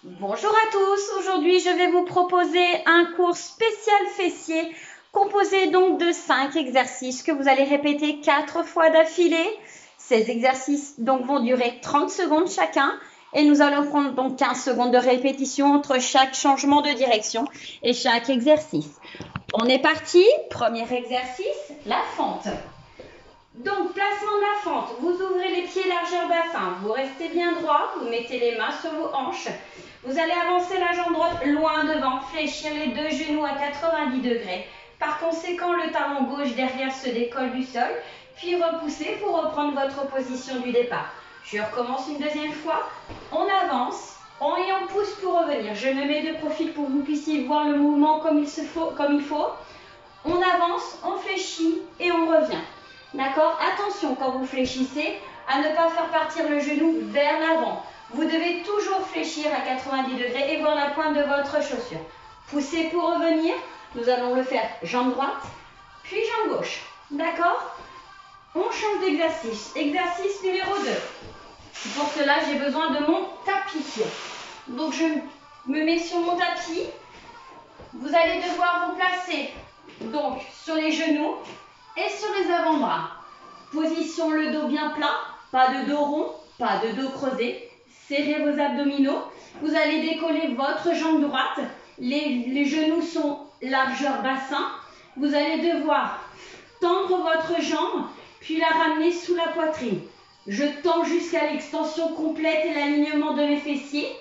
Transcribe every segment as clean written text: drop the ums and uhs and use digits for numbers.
Bonjour à tous, aujourd'hui je vais vous proposer un cours spécial fessier composé donc de 5 exercices que vous allez répéter 4 fois d'affilée. Ces exercices donc vont durer 30 secondes chacun et nous allons prendre donc 15 secondes de répétition entre chaque changement de direction et chaque exercice. On est parti, premier exercice, la fente. Donc, placement de la fente, vous ouvrez les pieds largeur bassin, vous restez bien droit, vous mettez les mains sur vos hanches, vous allez avancer la jambe droite loin devant, fléchir les deux genoux à 90 degrés. Par conséquent, le talon gauche derrière se décolle du sol, puis repoussez pour reprendre votre position du départ. Je recommence une deuxième fois, on avance, et on pousse pour revenir. Je me mets de profil pour que vous puissiez voir le mouvement comme il faut. On avance, on fléchit et on revient. D'accord? Attention quand vous fléchissez à ne pas faire partir le genou vers l'avant. Vous devez toujours fléchir à 90 degrés et voir la pointe de votre chaussure. Poussez pour revenir. Nous allons le faire jambe droite, puis jambe gauche. D'accord? On change d'exercice. Exercice numéro 2. Pour cela, j'ai besoin de mon tapis. Donc, je me mets sur mon tapis. Vous allez devoir vous placer donc sur les genoux et sur les avant-bras. Position le dos bien plat, pas de dos rond, pas de dos creusé. Serrez vos abdominaux. Vous allez décoller votre jambe droite. Les genoux sont largeur bassin. Vous allez devoir tendre votre jambe, puis la ramener sous la poitrine. Je tends jusqu'à l'extension complète et l'alignement de mes fessiers,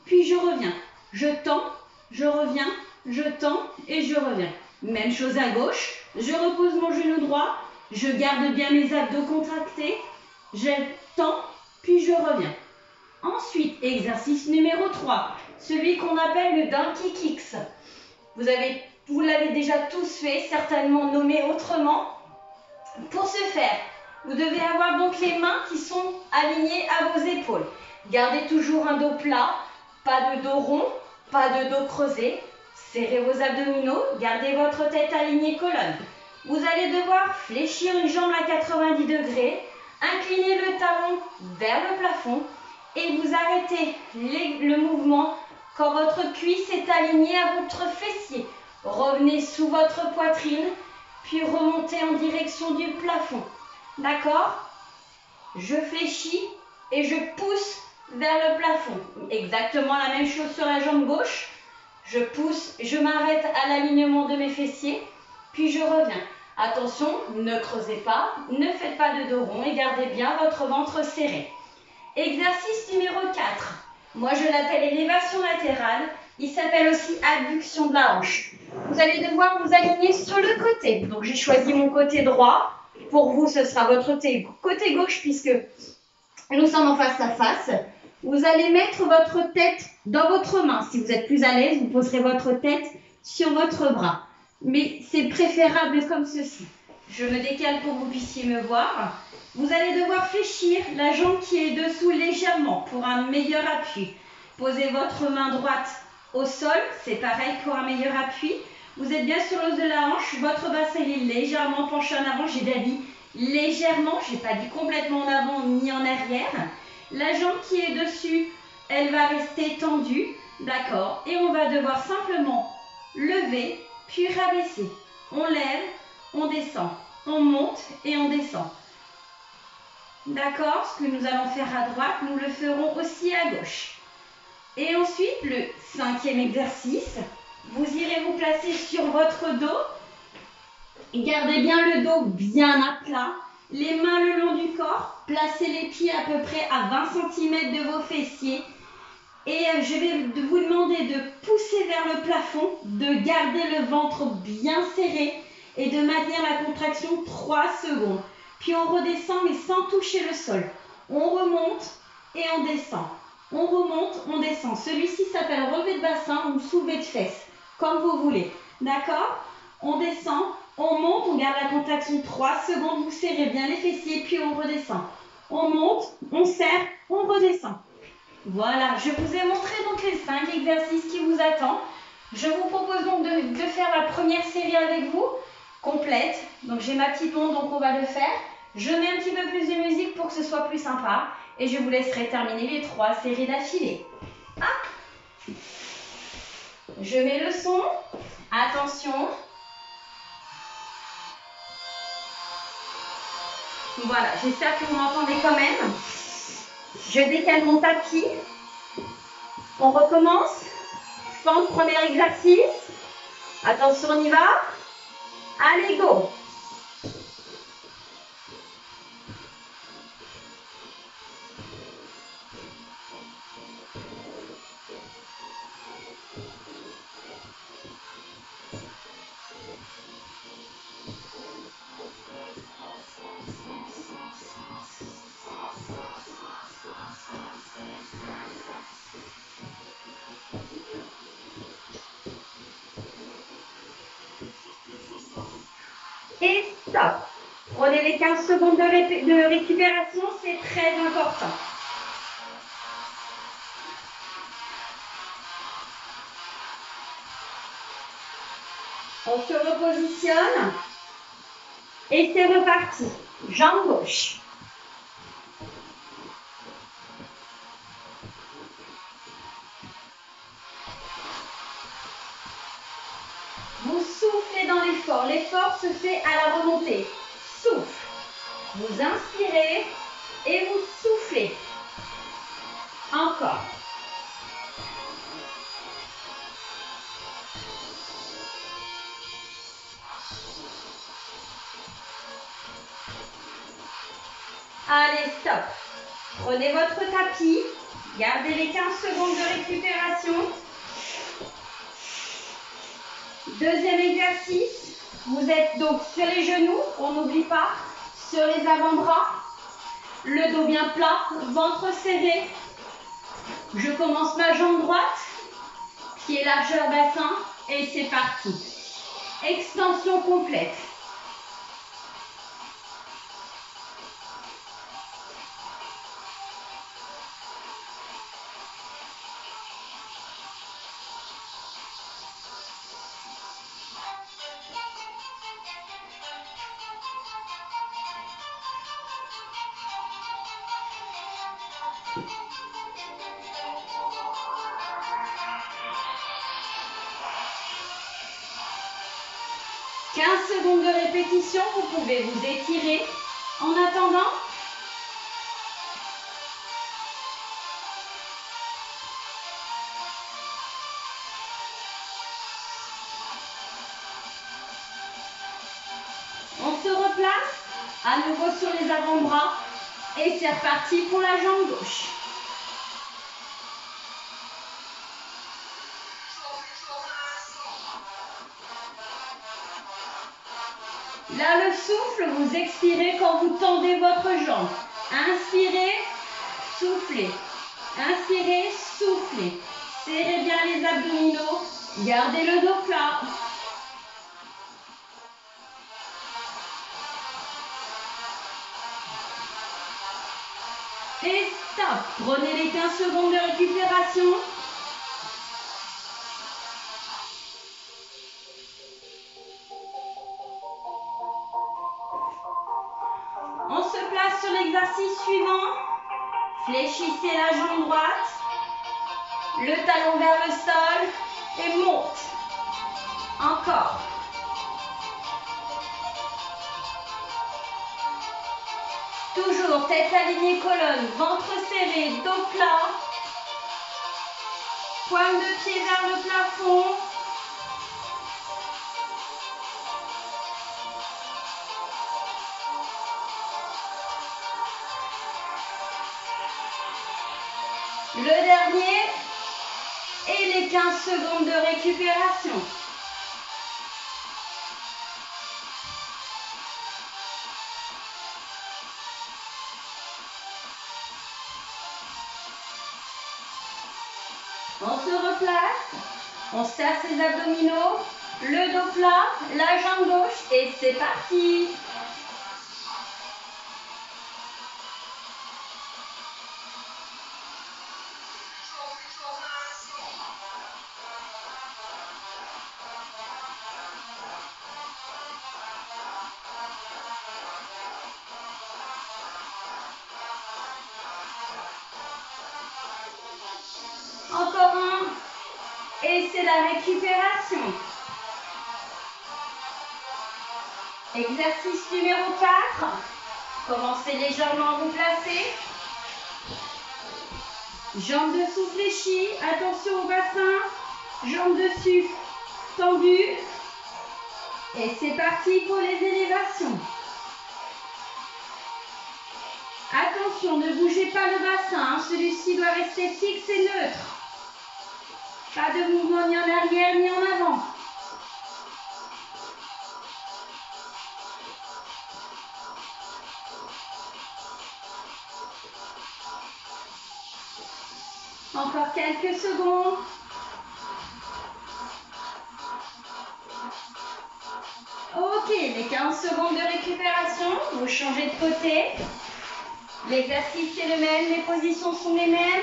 puis je reviens. Je tends, je reviens, je tends et je reviens. Même chose à gauche. Je repose mon genou droit. Je garde bien mes abdos contractés. Je tends, puis je reviens. Ensuite, exercice numéro 3, celui qu'on appelle le Donkey Kicks. Vous l'avez déjà tous fait, certainement nommé autrement. Pour ce faire, vous devez avoir donc les mains qui sont alignées à vos épaules. Gardez toujours un dos plat, pas de dos rond, pas de dos creusé. Serrez vos abdominaux, gardez votre tête alignée colonne. Vous allez devoir fléchir une jambe à 90 degrés, incliner le talon vers le plafond et vous arrêtez le mouvement quand votre cuisse est alignée à votre fessier. Revenez sous votre poitrine, puis remontez en direction du plafond. D'accord? Je fléchis et je pousse vers le plafond. Exactement la même chose sur la jambe gauche. Je pousse, je m'arrête à l'alignement de mes fessiers, puis je reviens. Attention, ne creusez pas, ne faites pas de dos rond et gardez bien votre ventre serré. Exercice numéro 4. Moi, je l'appelle élévation latérale. Il s'appelle aussi abduction de la hanche. Vous allez devoir vous aligner sur le côté. Donc, j'ai choisi mon côté droit. Pour vous, ce sera votre côté gauche puisque nous sommes en face à face. Vous allez mettre votre tête dans votre main. Si vous êtes plus à l'aise, vous poserez votre tête sur votre bras. Mais c'est préférable comme ceci. Je me décale pour que vous puissiez me voir. Vous allez devoir fléchir la jambe qui est dessous légèrement pour un meilleur appui. Posez votre main droite au sol, c'est pareil pour un meilleur appui. Vous êtes bien sur l'os de la hanche, votre bassin est légèrement penché en avant, j'ai bien dit légèrement, je n'ai pas dit complètement en avant ni en arrière. La jambe qui est dessus, elle va rester tendue, d'accord. Et on va devoir simplement lever, puis rabaisser. On lève, on descend, on monte et on descend. D'accord, ce que nous allons faire à droite, nous le ferons aussi à gauche. Et ensuite, le 5e exercice, vous irez vous placer sur votre dos. Gardez bien le dos bien à plat, les mains le long du corps, placez les pieds à peu près à 20 cm de vos fessiers. Et je vais vous demander de pousser vers le plafond, de garder le ventre bien serré et de maintenir la contraction 3 secondes. Puis on redescend mais sans toucher le sol. On remonte et on descend. On remonte, on descend. Celui-ci s'appelle relevé de bassin ou soulevé de fesses, comme vous voulez. D'accord? On descend, on monte, on garde la contraction 3 secondes. Vous serrez bien les fessiers, puis on redescend. On monte, on serre, on redescend. Voilà, je vous ai montré donc les 5 exercices qui vous attendent. Je vous propose donc de faire la première série avec vous, complète. Donc j'ai ma petite montre, donc on va le faire. Je mets un petit peu plus de musique pour que ce soit plus sympa. Et je vous laisserai terminer les 3 séries d'affilée. Hop! Je mets le son. Attention. Voilà, j'espère que vous m'entendez quand même. Je décale mon tapis. On recommence. Fente, premier exercice. Attention, on y va. Allez, go. Et stop. Prenez les 15 secondes de récupération, c'est très important. On se repositionne. Et c'est reparti. Jambe gauche. Vous soufflez dans l'effort. L'effort se fait à la remontée. Souffle. Vous inspirez et vous soufflez. Encore. Allez, stop. Prenez votre tapis. Gardez les 15 secondes de récupération. Deuxième exercice. Vous êtes donc sur les genoux. On n'oublie pas. Sur les avant-bras. Le dos bien plat. Ventre serré. Je commence ma jambe droite. Pied largeur bassin. Et c'est parti. Extension complète. Secondes de répétition, vous pouvez vous étirer en attendant. On se replace à nouveau sur les avant-bras et c'est reparti pour la jambe gauche. Là, le souffle, vous expirez quand vous tendez votre jambe. Inspirez, soufflez. Inspirez, soufflez. Serrez bien les abdominaux. Gardez le dos plat. Et stop. Prenez les 15 secondes de récupération. On se place sur l'exercice suivant. Fléchissez la jambe droite. Le talon vers le sol. Et monte. Encore. Toujours tête alignée, colonne, ventre serré, dos plat. Pointe de pied vers le plafond. Le dernier. Et les 15 secondes de récupération. On se replace, on serre ses abdominaux, le dos plat, la jambe gauche et c'est parti. Encore un. Exercice numéro 4. Commencez légèrement à vous placer. Jambes dessous fléchies. Attention au bassin. Jambes dessus tendues. Et c'est parti pour les élévations. Attention, ne bougez pas le bassin. Celui-ci doit rester fixe et neutre. Pas de mouvement ni en arrière ni en avant. Encore quelques secondes. Ok, les 15 secondes de récupération. Vous changez de côté. L'exercice est le même, les positions sont les mêmes.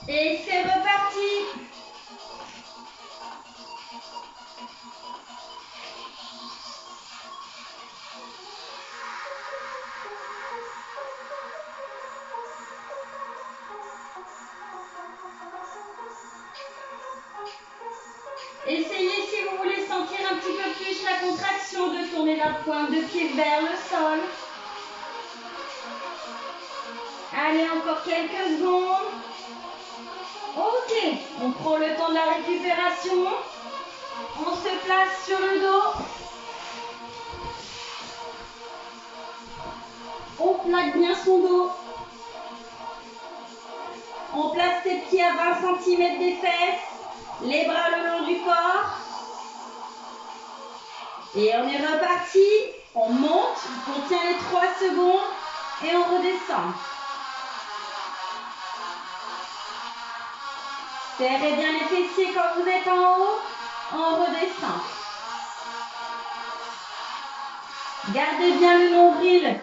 Et c'est reparti. Essayez, si vous voulez sentir un petit peu plus la contraction, de tourner la pointe de pied vers le sol. Allez, encore quelques secondes. Ok, on prend le temps de la récupération. On se place sur le dos. On plaque bien son dos. On place ses pieds à 20 cm des fesses. Les bras le long du corps. Et on est reparti. On monte, on tient les 3 secondes et on redescend. Serrez bien les fessiers quand vous êtes en haut. On redescend. Gardez bien le nombril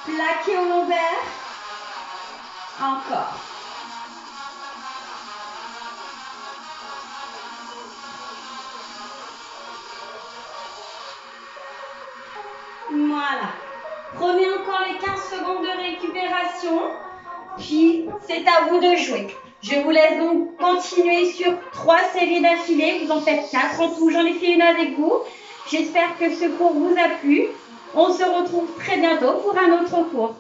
plaqué au lombaire. Encore. Voilà. Prenez encore les 15 secondes de récupération. Puis, c'est à vous de jouer. Je vous laisse donc continuer sur 3 séries d'affilée. Vous en faites 4 en tout. J'en ai fait une avec vous. J'espère que ce cours vous a plu. On se retrouve très bientôt pour un autre cours.